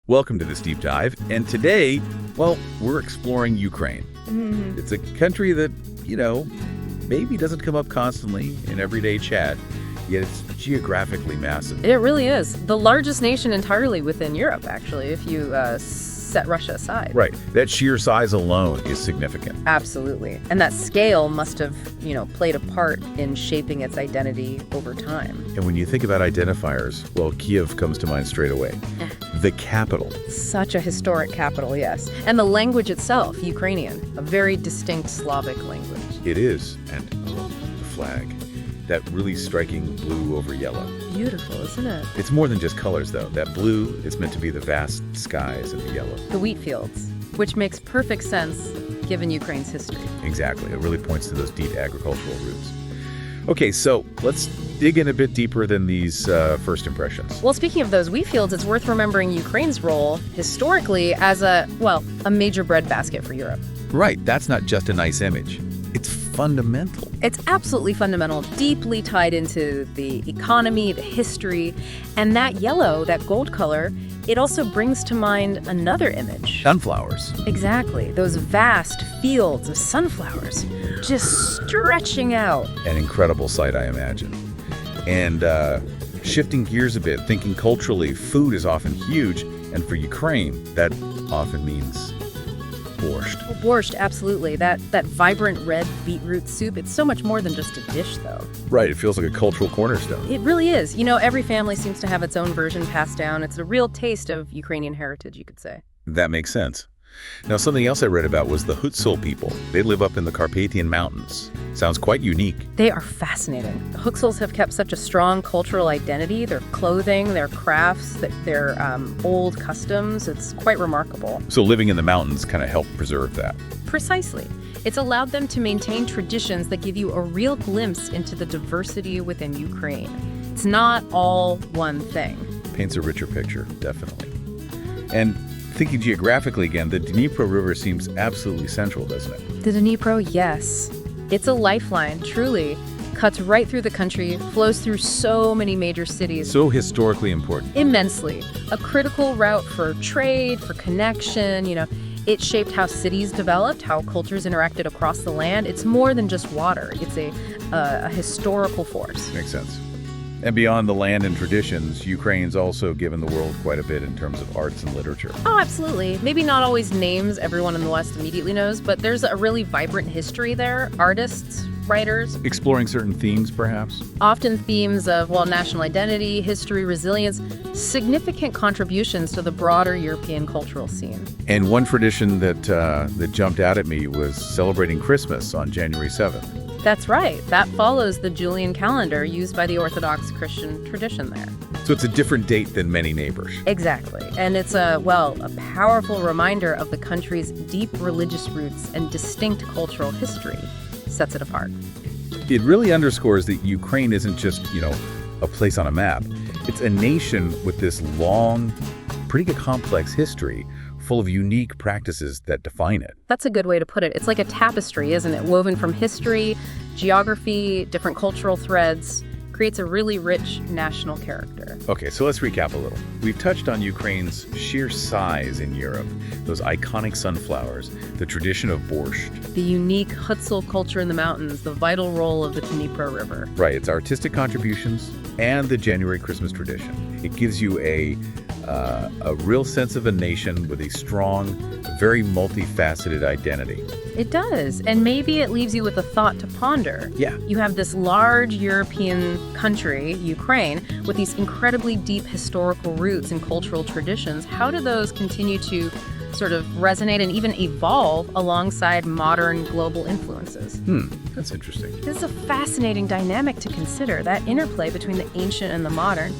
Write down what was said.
Welcome to this deep dive. And today, well, we're exploring Ukraine. It's a country that, maybe doesn't come up constantly in everyday chat, yet it's geographically massive. It really is. The largest nation entirely within Europe, actually, if you set Russia aside. Right. That sheer size alone is significant. Absolutely. And that scale must have, played a part in shaping its identity over time. And when you think about identifiers, well, Kiev comes to mind straight away. The capital. Such a historic capital, yes. And the language itself, Ukrainian, a very distinct Slavic language. It is. And the flag. That really striking blue over yellow. Beautiful, isn't it? It's more than just colors, though. That blue is meant to be the vast skies and the yellow. The wheat fields, which makes perfect sense given Ukraine's history. Exactly. It really points to those deep agricultural roots. Okay, so let's dig in a bit deeper than these first impressions. Well, speaking of those wheat fields, it's worth remembering Ukraine's role historically as a major breadbasket for Europe. Right. That's not just a nice image. It's fundamental. It's absolutely fundamental, deeply tied into the economy, the history, and that yellow, that gold color, it also brings to mind another image. Sunflowers. Exactly. Those vast fields of sunflowers just stretching out. An incredible sight, I imagine. And shifting gears a bit, thinking culturally, food is often huge, and for Ukraine, that often means borscht. Borscht, absolutely. That vibrant red beetroot soup, it's so much more than just a dish, though. Right, it feels like a cultural cornerstone. It really is. Every family seems to have its own version passed down. It's a real taste of Ukrainian heritage, you could say. That makes sense. Now, something else I read about was the Hutsul people. They live up in the Carpathian Mountains. Sounds quite unique. They are fascinating. The Hutsuls have kept such a strong cultural identity. Their clothing, their crafts, their old customs. It's quite remarkable. So living in the mountains kind of helped preserve that. Precisely. It's allowed them to maintain traditions that give you a real glimpse into the diversity within Ukraine. It's not all one thing. Paints a richer picture, definitely. And thinking geographically again, the Dnipro River seems absolutely central, doesn't it? The Dnipro, yes. It's a lifeline, truly. Cuts right through the country, flows through so many major cities. So historically important. Immensely. A critical route for trade, for connection, It shaped how cities developed, how cultures interacted across the land. It's more than just water. It's a historical force. Makes sense. And beyond the land and traditions, Ukraine's also given the world quite a bit in terms of arts and literature. Oh, absolutely. Maybe not always names everyone in the West immediately knows, but there's a really vibrant history there. Artists, writers. Exploring certain themes, perhaps? Often themes of, national identity, history, resilience, significant contributions to the broader European cultural scene. And one tradition that jumped out at me was celebrating Christmas on January 7th. That's right. That follows the Julian calendar used by the Orthodox Christian tradition there. So it's a different date than many neighbors. Exactly. And it's a powerful reminder of the country's deep religious roots and distinct cultural history. Sets it apart. It really underscores that Ukraine isn't just, a place on a map. It's a nation with this long, pretty complex history, full of unique practices that define it. That's a good way to put it. It's like a tapestry, isn't it? Woven from history, geography, different cultural threads. Creates a really rich national character. Okay, so let's recap a little. We've touched on Ukraine's sheer size in Europe, those iconic sunflowers, the tradition of borscht. The unique Hutsul culture in the mountains, the vital role of the Dnipro River. Right, its artistic contributions, and the January Christmas tradition. It gives you a real sense of a nation with a strong, very multifaceted identity. It does, and maybe it leaves you with a thought to ponder. Yeah. You have this large European country, Ukraine, with these incredibly deep historical roots and cultural traditions. How do those continue to sort of resonate and even evolve alongside modern global influences? That's interesting. This is a fascinating dynamic to consider, that interplay between the ancient and the modern.